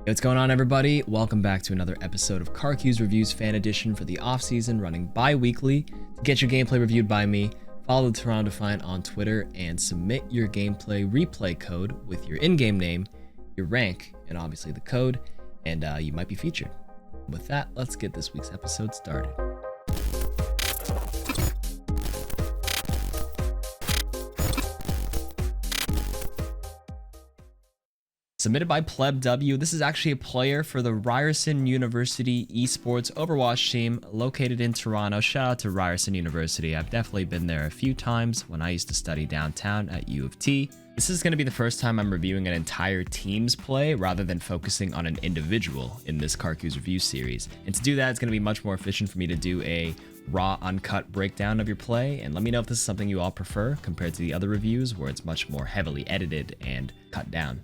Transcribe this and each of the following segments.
Hey, what's going on, everybody? Welcome back to another episode of KARQ'S Reviews Fan Edition for the off-season, running bi-weekly. To get your gameplay reviewed by me, follow the Toronto Defiant on Twitter and submit your gameplay replay code with your in-game name, your rank, and obviously the code, and you might be featured. With that, let's get this week's episode started. Submitted by Pleb W. This is actually a player for the Ryerson University Esports Overwatch team located in Toronto. Shout out to Ryerson University. I've definitely been there a few times when I used to study downtown at U of T. This is going to be the first time I'm reviewing an entire team's play rather than focusing on an individual in this KARQ'S review series. And to do that, it's going to be much more efficient for me to do a raw, uncut breakdown of your play. And let me know if this is something you all prefer compared to the other reviews where it's much more heavily edited and cut down.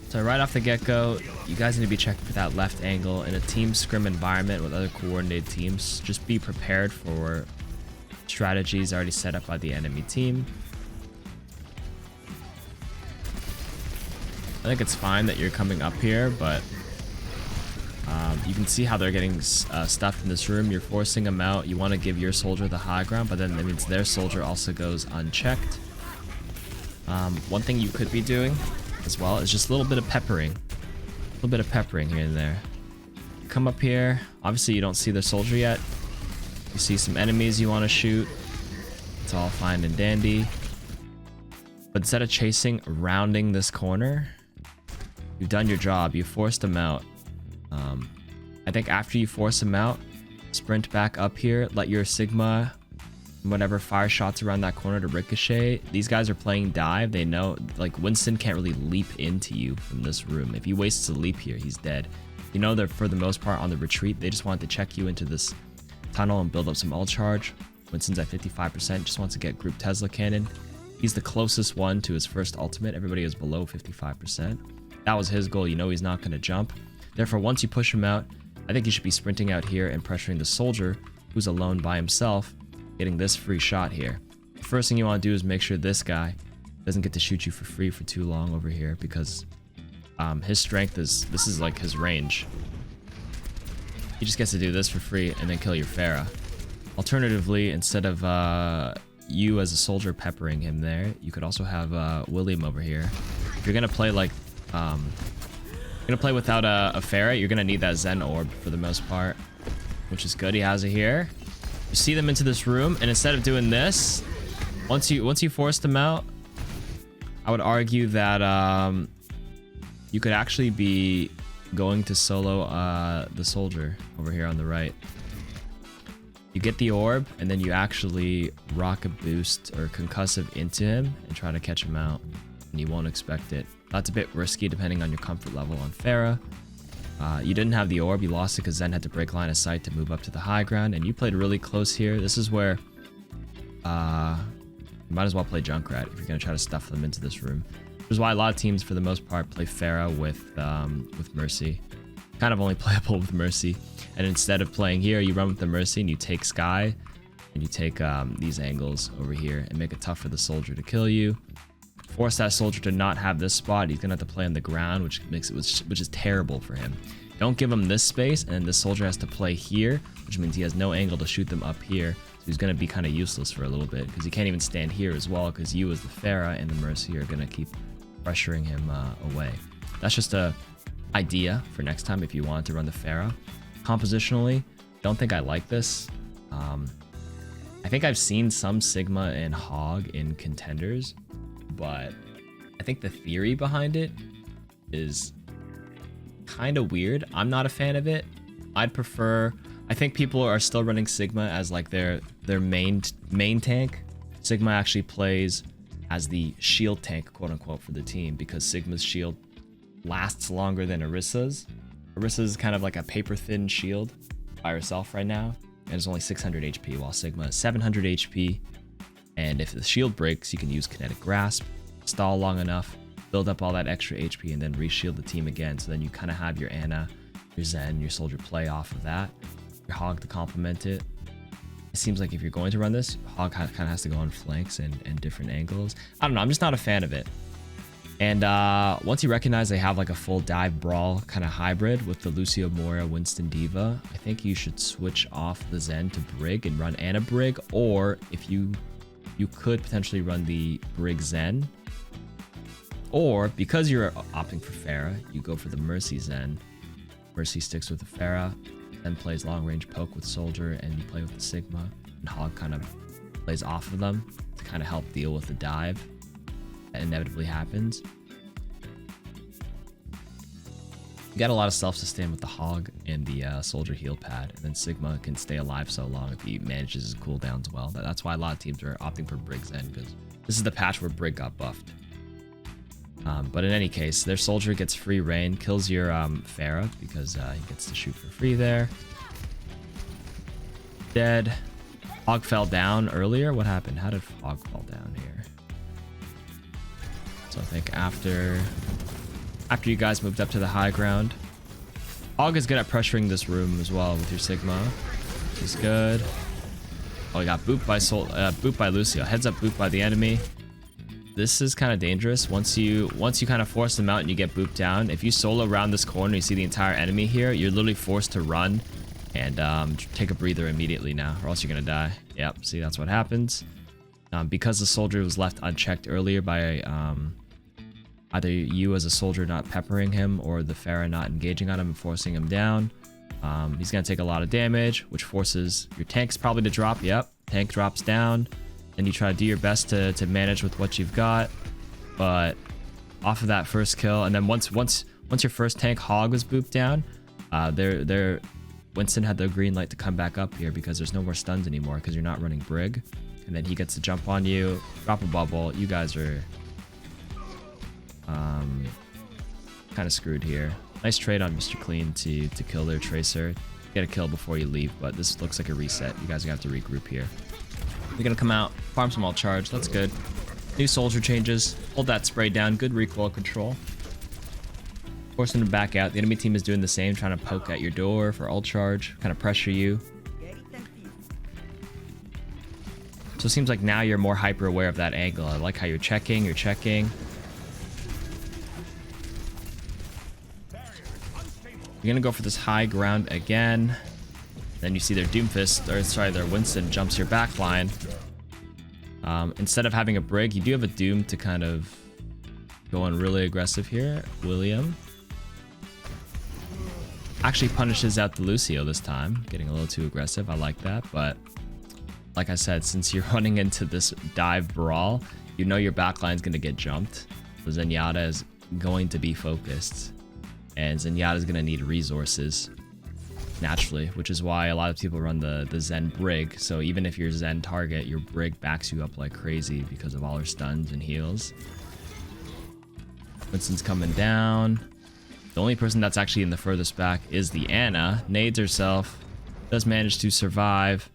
So right off the get-go, you guys need to be checking for that left angle. In a team scrim environment with other coordinated teams, just be prepared for strategies already set up by the enemy team. I think it's fine that you're coming up here, but you can see how they're getting stuffed in this room. You're forcing them out. You want to give your soldier the high ground, but then that means their soldier also goes unchecked. One thing you could be doing as well is just a little bit of peppering. A little bit of peppering here and there. Come up here. Obviously, you don't see the soldier yet. You see some enemies you want to shoot. It's all fine and dandy. But instead of chasing, rounding this corner, you've done your job. You forced them out. I think after you force them out, sprint back up here. Let your Sigma, whatever, fire shots around that corner to ricochet. These guys are playing dive. They know, like, Winston can't really leap into you from this room. If he wastes a leap here, he's dead. You know, they're for the most part on the retreat. They just want to check you into this tunnel and build up some ult charge. Winston's at 55%, just wants to get group Tesla cannon. He's the closest one to his first ultimate. Everybody is below 55%. That was his goal. You know he's not going to jump. Therefore, once you push him out, I think you should be sprinting out here and pressuring the soldier, who's alone by himself, getting this free shot here. The first thing you want to do is make sure this guy doesn't get to shoot you for free for too long over here, because his strength is, this is like his range. He just gets to do this for free and then kill your Pharah. Alternatively, instead of you as a soldier peppering him there, you could also have William over here. If you're gonna play like without a Pharah, you're gonna need that Zen orb for the most part, which is good. He has it here. You see them into this room, and instead of doing this, once you force them out, I would argue that you could actually be going to solo the soldier over here on the right. You get the orb, and then you actually rocket boost or concussive into him and try to catch him out, and you won't expect it. That's a bit risky depending on your comfort level on Pharah. You didn't have the orb, you lost it because Zen had to break line of sight to move up to the high ground, and you played really close here. This is where you might as well play Junkrat if you're going to try to stuff them into this room. Which is why a lot of teams, for the most part, play Pharah with Mercy. Kind of only playable with Mercy. And instead of playing here, you run with the Mercy and you take Skye, and you take these angles over here and make it tough for the soldier to kill you. Force that soldier to not have this spot. He's gonna have to play on the ground, which is terrible for him. Don't give him this space, and this soldier has to play here, which means he has no angle to shoot them up here. So he's gonna be kind of useless for a little bit because he can't even stand here as well, because you as the Pharah and the Mercy are gonna keep pressuring him away. That's just a idea for next time if you want to run the Pharah. Compositionally, don't think I like this. I think I've seen some Sigma and Hog in contenders, but I think the theory behind it is kind of weird. I'm not a fan of it. I think people are still running Sigma as like their main tank. Sigma actually plays as the shield tank, quote unquote, for the team, because Sigma's shield lasts longer than Orissa's. Orissa's kind of like a paper thin shield by herself right now, and it's only 600 HP, while Sigma is 700 HP. And if the shield breaks, you can use Kinetic Grasp, stall long enough, build up all that extra HP, and then reshield the team again. So then you kind of have your Ana, your Zen, your soldier play off of that. Your Hog to complement it. It seems like if you're going to run this, Hog kind of has to go on flanks and different angles. I don't know. I'm just not a fan of it. And once you recognize they have like a full dive brawl kind of hybrid with the Lucio, Moira, Winston, Diva, I think you should switch off the Zen to Brig and run Ana Brig, or if you could potentially run the Brig Zen, or because you're opting for Pharah, you go for the Mercy Zen. Mercy sticks with the Pharah, then plays long range poke with Soldier, and you play with the Sigma, and Hog kind of plays off of them to kind of help deal with the dive that inevitably happens. You got a lot of self-sustain with the Hog and the Soldier heal pad, and then Sigma can stay alive so long if he manages his cooldowns well. That's why a lot of teams are opting for Brig Zen, because this is the patch where Brig got buffed. But in any case, their Soldier gets free reign, kills your Pharah because he gets to shoot for free there. Dead. Hog fell down earlier. What happened? How did Hog fall down here? So I think after you guys moved up to the high ground, Hog is good at pressuring this room as well with your Sigma. He's good. Oh, he got booped by Lucio. Heads up booped by the enemy. This is kind of dangerous. Once you kind of force them out and you get booped down, if you solo around this corner, you see the entire enemy here, you're literally forced to run and take a breather immediately now, or else you're gonna die. Yep, see, that's what happens. Because the Soldier was left unchecked earlier by either you as a Soldier not peppering him or the Pharah not engaging on him and forcing him down, he's gonna take a lot of damage, which forces your tanks probably to drop. Yep, tank drops down. And you try to do your best to manage with what you've got, but off of that first kill, and then once your first tank Hog was booped down, Winston had the green light to come back up here because there's no more stuns anymore because you're not running Brig, and then he gets to jump on you, drop a bubble. You guys are kind of screwed here. Nice trade on Mr. Clean to kill their Tracer. Get a kill before you leave, but this looks like a reset. You guys are gonna have to regroup here. You're gonna come out, farm some all charge. That's good. New Soldier changes. Hold that spray down. Good recoil control. Forcing them back out. The enemy team is doing the same, trying to poke at your door for ult charge, kind of pressure you. So it seems like now you're more hyper aware of that angle. I like how you're checking. You're gonna go for this high ground again. Then you see their Doomfist, or sorry, their Winston jumps your back line. Instead of having a Brig, you do have a Doom to kind of go on really aggressive here. William actually punishes out the Lucio this time, getting a little too aggressive. I like that, but like I said, since you're running into this dive brawl, you know your backline is going to get jumped. So Zenyatta is going to be focused, and Zenyatta is going to need resources naturally, which is why a lot of people run the Zen Brig. So even if you're Zen target, your Brig backs you up like crazy because of all her stuns and heals. Winston's coming down. The only person that's actually in the furthest back is the Ana. Nades herself, does manage to survive.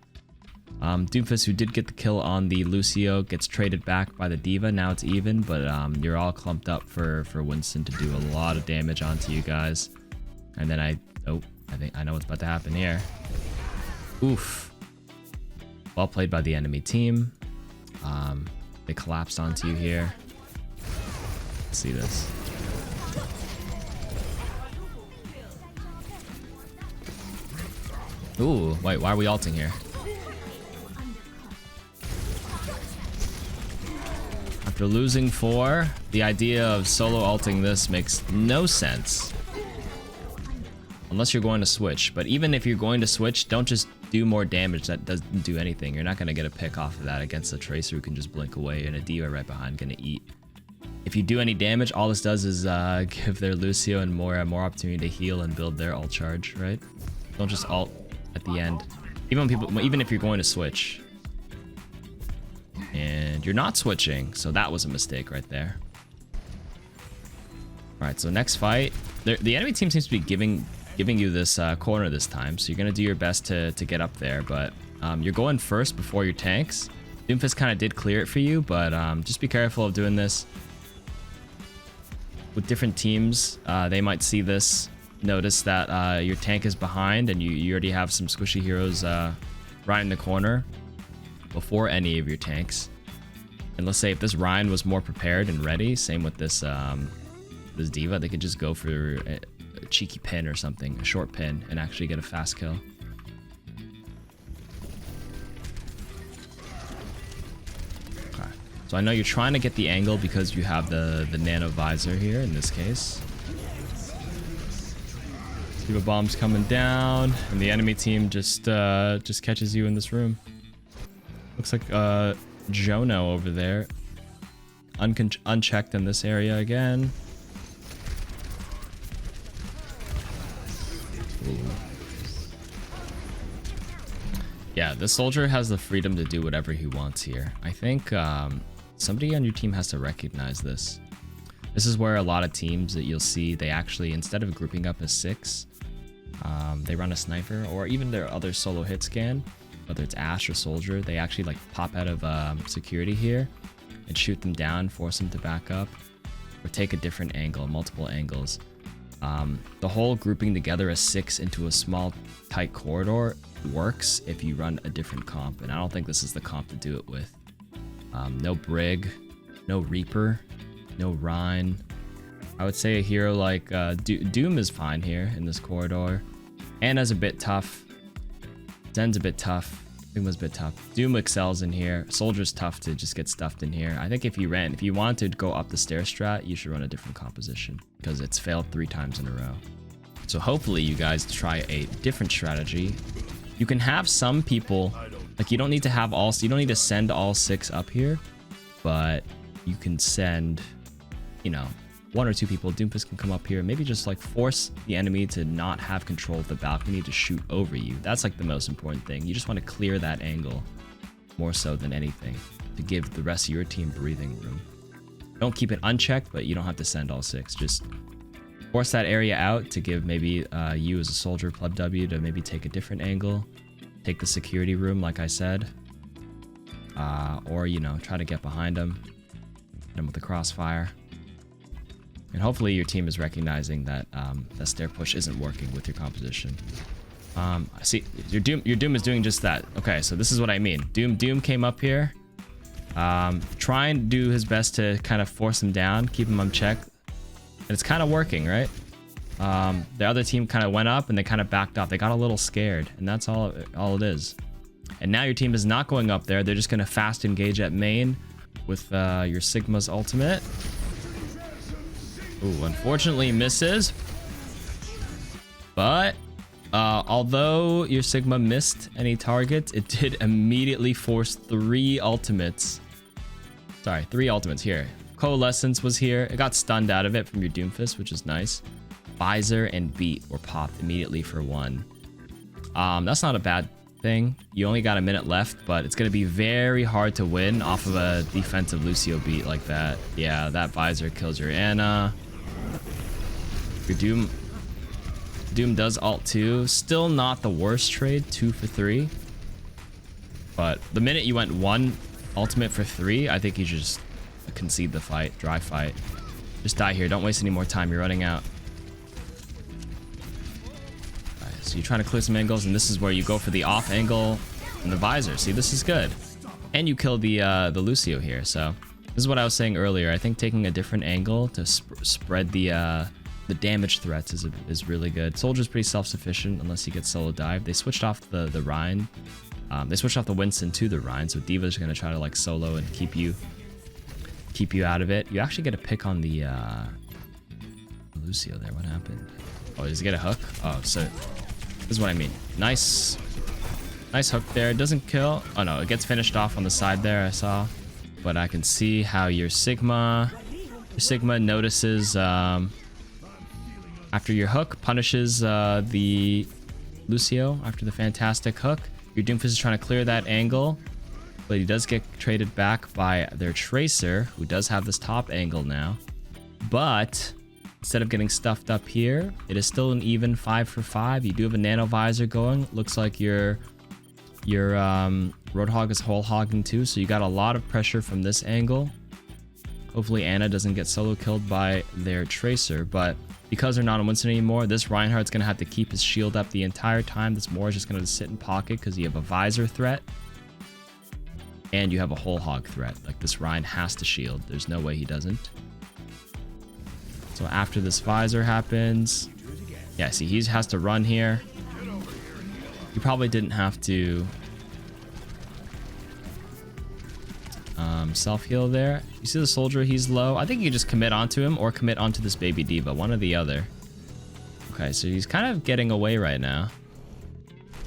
Doomfist, who did get the kill on the Lucio, gets traded back by the Diva. Now it's even, but you're all clumped up for Winston to do a lot of damage onto you guys. And then I think I know what's about to happen here. Oof. Well played by the enemy team. They collapsed onto you here. Let's see this. Ooh, wait, why are we ulting here? After losing 4, the idea of solo ulting this makes no sense. Unless you're going to switch. But even if you're going to switch, don't just do more damage that doesn't do anything. You're not going to get a pick off of that against a Tracer who can just blink away, and a Diva right behind going to eat. If you do any damage, all this does is give their Lucio and Moira more opportunity to heal and build their ult charge, right? Don't just ult at the end. Even if you're going to switch. And you're not switching, so that was a mistake right there. Alright, so next fight. The enemy team seems to be giving you this corner this time, so you're going to do your best to get up there, but you're going first before your tanks. Doomfist kind of did clear it for you, but just be careful of doing this. With different teams, they might see this, notice that your tank is behind, and you already have some squishy heroes right in the corner before any of your tanks. And let's say if this Ryan was more prepared and ready, same with this this D.Va, they could just go for a cheeky pin or something, a short pin, and actually get a fast kill. Okay. So I know you're trying to get the angle because you have the nano visor here in this case. D.Va bomb's coming down, and the enemy team just catches you in this room. Looks like Jono over there, unchecked in this area again. Ooh. Yeah, the soldier has the freedom to do whatever he wants here. I think somebody on your team has to recognize this. This is where a lot of teams that you'll see, they actually, instead of grouping up as 6, they run a sniper, or even their other solo hit scan, whether it's Ash or Soldier, they actually like pop out of security here and shoot them down, force them to back up, or take a different angle, multiple angles. The whole grouping together as 6 into a small tight corridor works if you run a different comp, and I don't think this is the comp to do it with. No Brig, no Reaper, no Rhine. I would say a hero like Doom is fine here in this corridor. Anna's a bit tough. Zen's a bit tough. Sigma's a bit tough. Doom excels in here. Soldier's tough to just get stuffed in here. I think if you want to go up the stair strat, you should run a different composition because it's failed 3 times in a row. So hopefully you guys try a different strategy. You can have some people, like you don't need to have all, you don't need to send all 6 up here, but you can send, you know, 1 or 2 people. Doomfist can come up here, maybe just like force the enemy to not have control of the balcony to shoot over you. That's like the most important thing. You just want to clear that angle more so than anything to give the rest of your team breathing room. Don't keep it unchecked, but you don't have to send all 6. Just force that area out to give maybe you as a soldier pleb W to maybe take a different angle, take the security room like I said, or you know, try to get behind them, hit them with the crossfire. And hopefully your team is recognizing that that stair push isn't working with your composition. I see your Doom is doing just that. Okay, so this is what I mean. Doom came up here, try and do his best to kind of force him down, keep him unchecked, and it's kind of working, right? The other team kind of went up and they kind of backed off. They got a little scared, and that's all it is. And now your team is not going up there. They're just gonna fast engage at main with your Sigma's ultimate. Ooh, unfortunately misses. But although your Sigma missed any targets, it did immediately force 3 ultimates. Sorry, 3 ultimates here. Coalescence was here. It got stunned out of it from your Doomfist, which is nice. Visor and Beat were popped immediately for 1. That's not a bad thing. You only got a minute left, but it's going to be very hard to win off of a defensive Lucio Beat like that. Yeah, that Visor kills your Anna. Your Doom does ult too. Still not the worst trade, 2 for 3. But the minute you went 1 ultimate for 3, I think you should just concede the fight, dry fight. Just die here. Don't waste any more time. You're running out. Right, so you're trying to clear some angles, and this is where you go for the off angle and the visor. See, this is good. And you kill the Lucio here. So this is what I was saying earlier. I think taking a different angle to spread the damage threats is really good. Soldier's pretty self-sufficient unless he gets solo dive. They switched off the Rhine. They switched off the Winston to the Rhine, so D.Va's gonna try to like solo and keep you out of it. You actually get a pick on the Lucio there. What happened? Oh, does he get a hook? Oh, so this is what I mean. Nice hook there. It doesn't kill. Oh no, it gets finished off on the side there, I saw. But I can see how your Sigma notices after your hook punishes the Lucio after the fantastic hook. Your Doomfist is trying to clear that angle, but he does get traded back by their Tracer, who does have this top angle now. But instead of getting stuffed up here, it is still an even 5 for 5. You do have a nano visor going. Looks like your Roadhog is whole hogging too, so you got a lot of pressure from this angle. Hopefully Anna doesn't get solo killed by their Tracer, but because they're not on Winston anymore, this Reinhardt's going to have to keep his shield up the entire time. This Moore is just going to sit in pocket because you have a visor threat. And you have a whole hog threat. Like, this Ryan has to shield. There's no way he doesn't. So after this visor happens, yeah, see, he has to run here. You probably didn't have to self-heal there. You see the soldier, he's low. I think you can just commit onto him or commit onto this baby diva, one or the other. Okay, so he's kind of getting away right now.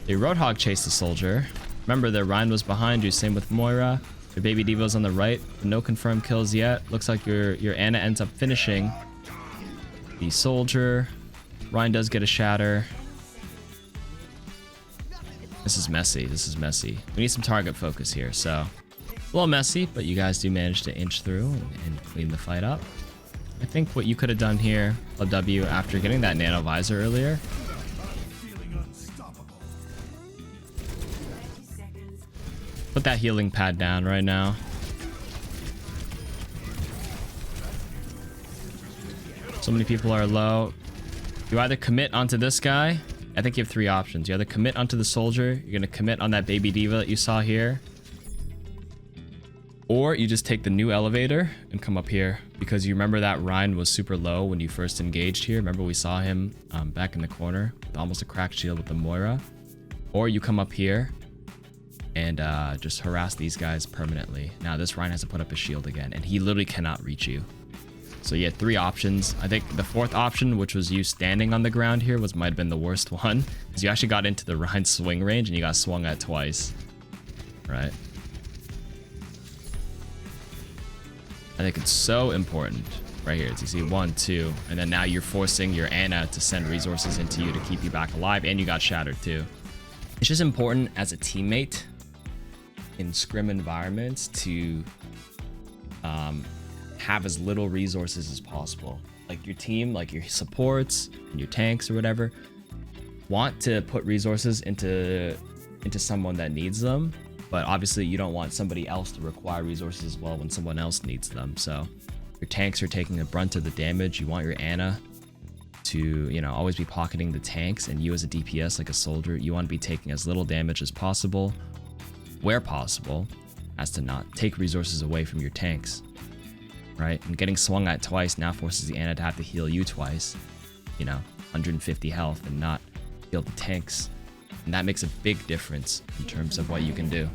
The Roadhog chased the soldier. Remember, their Ryan was behind you, same with Moira. Your baby diva's on the right. No confirmed kills yet. Looks like your Ana ends up finishing the soldier. Ryan does get a shatter. This is messy. This is messy. We need some target focus here, so a little messy, but you guys do manage to inch through and clean the fight up. I think what you could have done here, W, after getting that nano visor earlier, put that healing pad down right now. So many people are low. You either commit onto this guy. I think you have three options. You either commit onto the soldier, you're gonna commit on that baby diva that you saw here, or you just take the new elevator and come up here, because you remember that Ryan was super low when you first engaged here. Remember we saw him back in the corner with almost a cracked shield with the Moira. Or you come up here and just harass these guys permanently. Now this Ryan has to put up his shield again, and he literally cannot reach you. So you had three options. I think the fourth option, which was you standing on the ground here, might have been the worst one, because you actually got into the Ryan swing range and you got swung at twice. Right? I think it's so important right here. As you see, 1, 2, and then now you're forcing your Ana to send resources into you to keep you back alive, and you got shattered too. It's just important as a teammate in scrim environments to have as little resources as possible. Like your team, like your supports and your tanks or whatever, want to put resources into someone that needs them, but obviously you don't want somebody else to require resources as well when someone else needs them. So your tanks are taking the brunt of the damage. You want your Ana to, you know, always be pocketing the tanks, and you as a DPS, like a soldier, you want to be taking as little damage as possible, where possible, as to not take resources away from your tanks, right? And getting swung at twice now forces the Ana to have to heal you twice, you know, 150 health, and not heal the tanks. And that makes a big difference in terms of what you can do.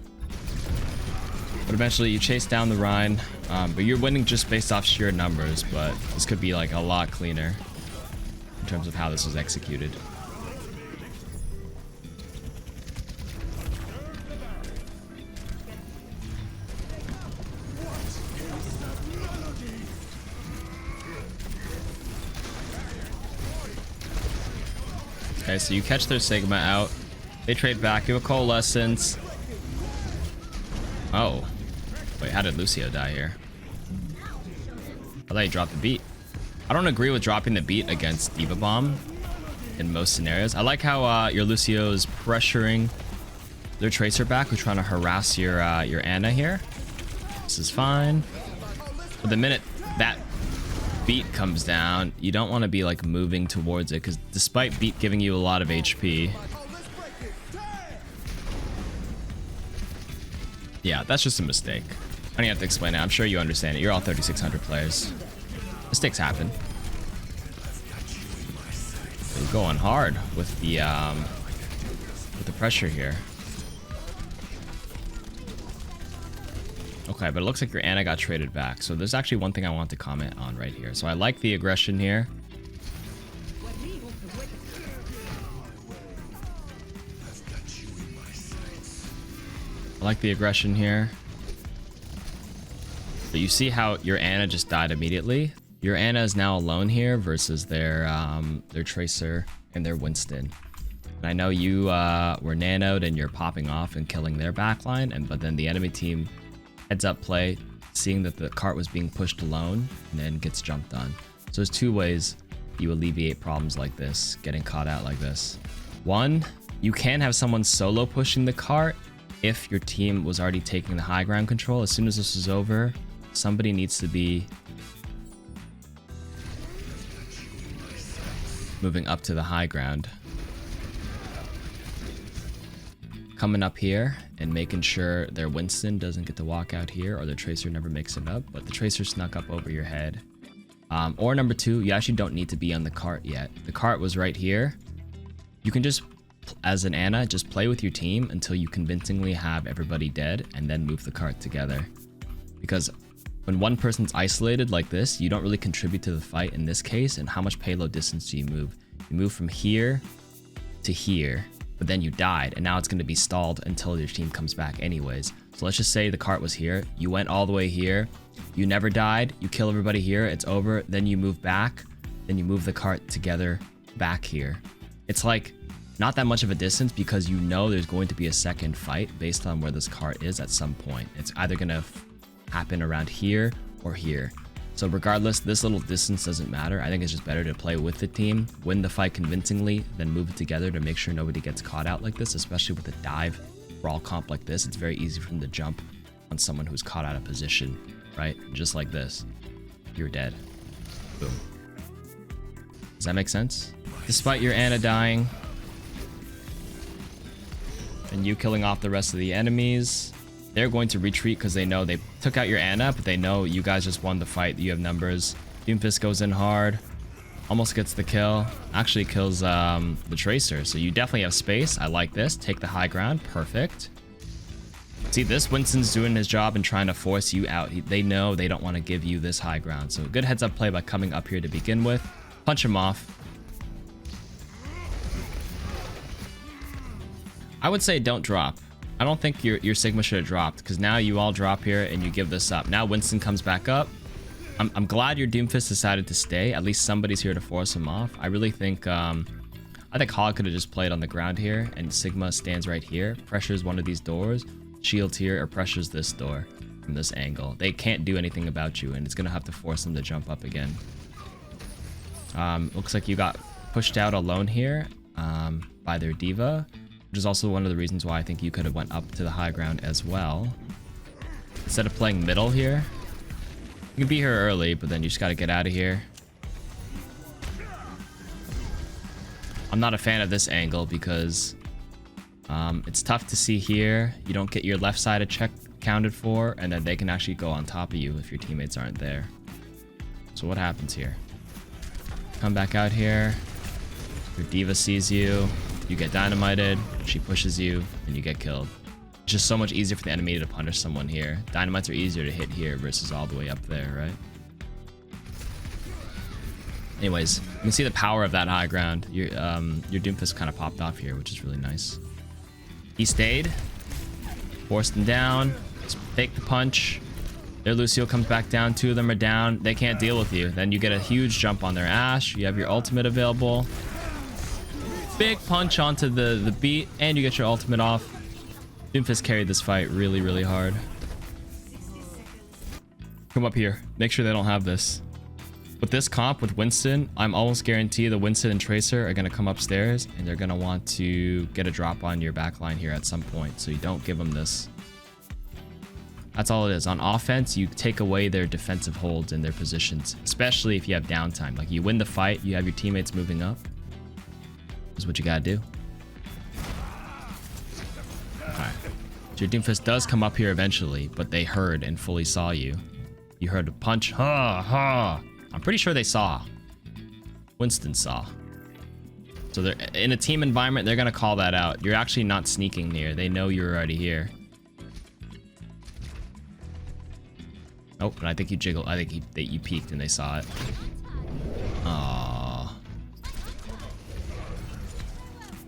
But eventually you chase down the Rhine, but you're winning just based off sheer numbers, but this could be like a lot cleaner in terms of how this was executed. Okay, so you catch their Sigma out. They trade back. You have a Coalescence. Oh. Wait, how did Lucio die here? I thought he dropped the beat. I don't agree with dropping the beat against Diva Bomb in most scenarios. I like how your Lucio is pressuring their Tracer back, who's trying to harass your Ana here. This is fine. But the minute that beat comes down, you don't want to be like moving towards it, because despite beat giving you a lot of HP, yeah, that's just a mistake. I don't have to explain it. I'm sure you understand it. You're all 3,600 players. Mistakes happen. You're going hard with the pressure here. Okay, but it looks like your Ana got traded back. So there's actually one thing I want to comment on right here. So I like the aggression here. I like the aggression here. But you see how your Ana just died immediately? Your Ana is now alone here versus their Tracer and their Winston. And I know you were nanoed and you're popping off and killing their backline, but then the enemy team heads up play, seeing that the cart was being pushed alone, and then gets jumped on. So there's two ways you alleviate problems like this, getting caught out like this. One, you can have someone solo pushing the cart if your team was already taking the high ground control. As soon as this is over, somebody needs to be moving up to the high ground. coming up here and making sure their Winston doesn't get to walk out here, or the Tracer never makes it up, but the Tracer snuck up over your head. Or number 2, you actually don't need to be on the cart yet. The cart was right here. You can just, as an Ana, just play with your team until you convincingly have everybody dead and then move the cart together. Because when one person's isolated like this, you don't really contribute to the fight in this case. And how much payload distance do you move? You move from here to here, but then you died, and now it's going to be stalled until your team comes back anyways. So let's just say the cart was here. You went all the way here. You never died. You kill everybody here. It's over. Then you move back. Then you move the cart together back here. It's like not that much of a distance because you know there's going to be a second fight based on where this cart is at some point. It's either going to happen around here or here. So regardless, this little distance doesn't matter. I think it's just better to play with the team, win the fight convincingly, then move it together to make sure nobody gets caught out like this, especially with a dive brawl comp like this. It's very easy for them to jump on someone who's caught out of position, right? Just like this. You're dead. Boom. Does that make sense? Despite your Ana dying and you killing off the rest of the enemies, they're going to retreat because they know they took out your Ana, but they know you guys just won the fight. You have numbers. Doomfist goes in hard. Almost gets the kill. Actually kills the Tracer. So you definitely have space. I like this. Take the high ground. Perfect. See, this Winston's doing his job and trying to force you out. They know they don't want to give you this high ground. So good heads up play by coming up here to begin with. Punch him off. I would say don't drop. I don't think your Sigma should have dropped, because now you all drop here and you give this up. Now Winston comes back up. I'm glad your Doomfist decided to stay. At least somebody's here to force him off. I really think Hog could have just played on the ground here, and Sigma stands right here, pressures one of these doors, shields here, or pressures this door from this angle. They can't do anything about you, and it's gonna have to force them to jump up again. Looks like you got pushed out alone here by their diva, which is also one of the reasons why I think you could have went up to the high ground as well. Instead of playing middle here, you can be here early, but then you just got to get out of here. I'm not a fan of this angle because it's tough to see here. You don't get your left side of check counted for, and then they can actually go on top of you if your teammates aren't there. So what happens here? Come back out here. Your diva sees you. You get dynamited, she pushes you, and you get killed. It's just so much easier for the enemy to punish someone here. Dynamites are easier to hit here versus all the way up there, right? Anyways, you can see the power of that high ground. Your Doomfist kind of popped off here, which is really nice. He stayed, forced him down, take the punch. Their Lucio comes back down, 2 of them are down. They can't deal with you. Then you get a huge jump on their Ashe. You have your ultimate available. Big punch onto the beat, and you get your ultimate off. Doomfist carried this fight really, really hard. Come up here. Make sure they don't have this. With this comp with Winston, I'm almost guaranteed the Winston and Tracer are going to come upstairs, and they're going to want to get a drop on your backline here at some point, so you don't give them this. That's all it is. On offense, you take away their defensive holds and their positions, especially if you have downtime. Like, you win the fight, you have your teammates moving up. Is what you gotta do. Okay. So your Doomfist does come up here eventually, but they heard and fully saw you. You heard a punch. Ha ha. I'm pretty sure they saw. Winston saw. So they're in a team environment, they're gonna call that out. You're actually not sneaking near. They know you're already here. Oh, and I think you jiggled. I think you peeked and they saw it.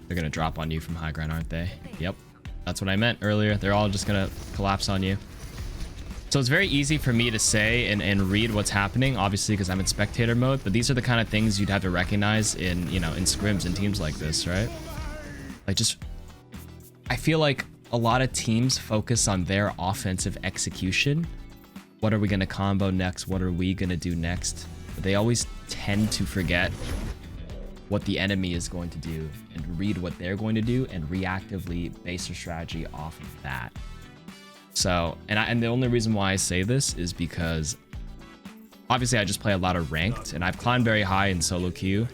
They're gonna drop on you from high ground, aren't they? Yep. That's what I meant earlier. They're all just gonna collapse on you. So it's very easy for me to say and read what's happening, obviously, because I'm in spectator mode, but these are the kind of things you'd have to recognize in, you know, in scrims and teams like this, right? Like, just, I feel like a lot of teams focus on their offensive execution. What are we gonna combo next? What are we gonna do next? But they always tend to forget what the enemy is going to do and read what they're going to do and reactively base their strategy off of that. So, and the only reason why I say this is because obviously I just play a lot of ranked, and I've climbed very high in solo queue,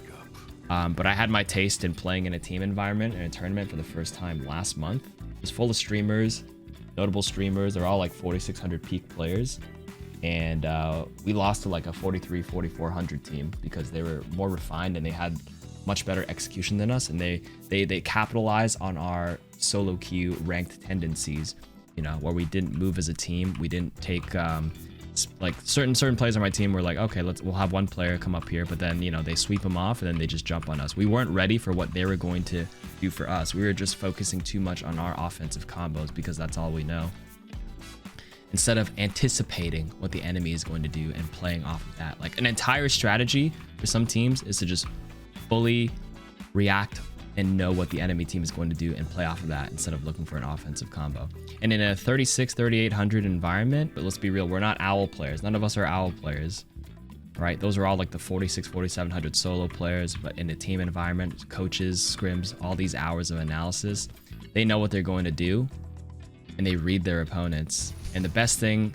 but I had my taste in playing in a team environment in a tournament for the first time last month, It's full of streamers, notable streamers. They're all like 4,600 peak players. And we lost to like a 43, 4,400 team because they were more refined and they had much better execution than us. And they capitalize on our solo queue ranked tendencies, you know, where we didn't move as a team. We didn't take like certain players on my team were like, okay, we'll have one player come up here, but then, you know, they sweep them off and then they just jump on us. We weren't ready for what they were going to do for us. We were just focusing too much on our offensive combos because that's all we know, instead of anticipating what the enemy is going to do and playing off of that. Like, an entire strategy for some teams is to just fully react and know what the enemy team is going to do and play off of that instead of looking for an offensive combo. And in a 36, 3,800 environment, but let's be real, we're not owl players. None of us are owl players, right? Those are all like the 46, 4,700 solo players, but in a team environment, coaches, scrims, all these hours of analysis, they know what they're going to do and they read their opponents. And the best thing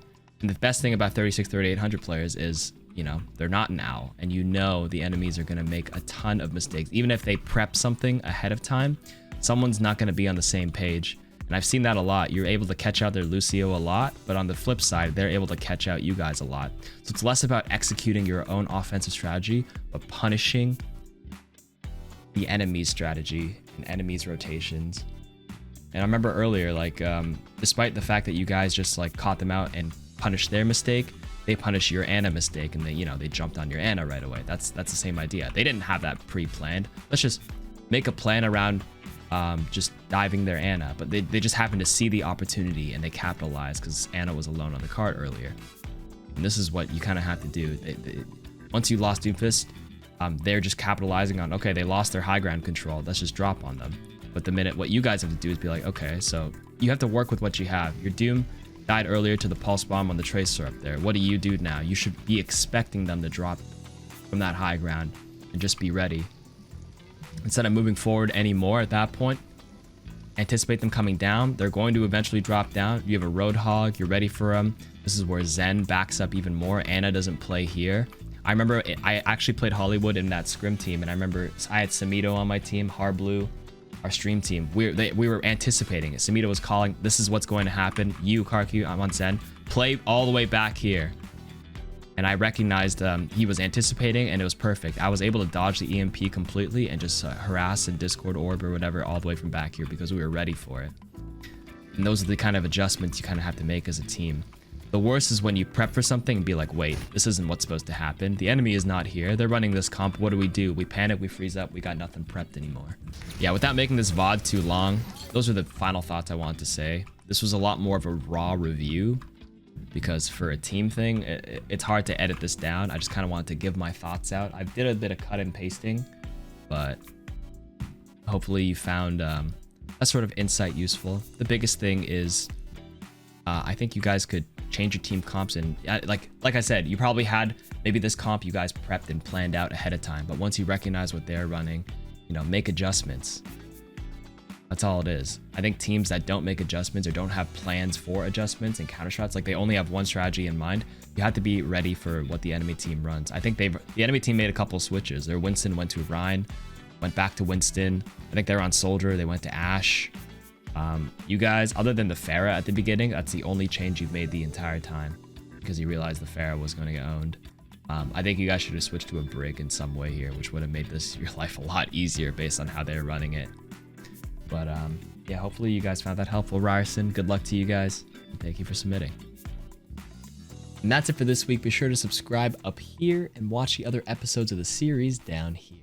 about 36, 3,800 players is, you know, they're not an owl, and you know the enemies are going to make a ton of mistakes. Even if they prep something ahead of time, someone's not going to be on the same page. And I've seen that a lot. You're able to catch out their Lucio a lot, but on the flip side, they're able to catch out you guys a lot. So it's less about executing your own offensive strategy, but punishing the enemy's strategy and enemy's rotations. And I remember earlier, like, despite the fact that you guys just like caught them out and punished their mistake, they punish your Ana mistake, and they jumped on your Ana right away. That's the same idea. They didn't have that pre-planned. Let's just make a plan around just diving their Ana, but they just happened to see the opportunity and they capitalized because Ana was alone on the card earlier. And this is what you kind of have to do. Once you lost Doomfist, they're just capitalizing on, okay, they lost their high ground control. Let's just drop on them. But the minute, what you guys have to do is be like, okay, so you have to work with what you have. Your Doom died earlier to the pulse bomb on the tracer up there. What do you do now? You should be expecting them to drop from that high ground and just be ready. Instead of moving forward anymore at that point, anticipate them coming down. They're going to eventually drop down. You have a Roadhog. You're ready for them. This is where Zen backs up even more. Ana doesn't play here. I remember I actually played Hollywood in that scrim team, and I remember I had Samito on my team, Harblue, our stream team. We were anticipating it. Samito was calling, this is what's going to happen. You, KARQ, I'm on Zen. Play all the way back here. And I recognized he was anticipating, and it was perfect. I was able to dodge the EMP completely and just harass and Discord orb or whatever all the way from back here because we were ready for it. And those are the kind of adjustments you kind of have to make as a team. The worst is when you prep for something and be like, wait, this isn't what's supposed to happen. The enemy is not here. They're running this comp. What do? We panic, we freeze up, we got nothing prepped anymore. Yeah, without making this VOD too long, those are the final thoughts I wanted to say. This was a lot more of a raw review because for a team thing, it's hard to edit this down. I just kind of wanted to give my thoughts out. I did a bit of cut and pasting, but hopefully you found that sort of insight useful. The biggest thing is I think you guys could change your team comps, and like I said, you probably had maybe this comp you guys prepped and planned out ahead of time, but once you recognize what they're running, you know, make adjustments. That's all it is. I think teams that don't make adjustments or don't have plans for adjustments and counter shots, like they only have one strategy in mind, you have to be ready for what the enemy team runs. I think the enemy team made a couple switches. Their Winston went to Ryan, went back to Winston. I think they're on Soldier, they went to Ashe. You guys, other than the Pharah at the beginning, that's the only change you've made the entire time because you realized the Pharah was going to get owned. I think you guys should have switched to a Brig in some way here, which would have made your life a lot easier based on how they're running it. But yeah, hopefully you guys found that helpful. Ryerson, good luck to you guys, and thank you for submitting. And that's it for this week. Be sure to subscribe up here and watch the other episodes of the series down here.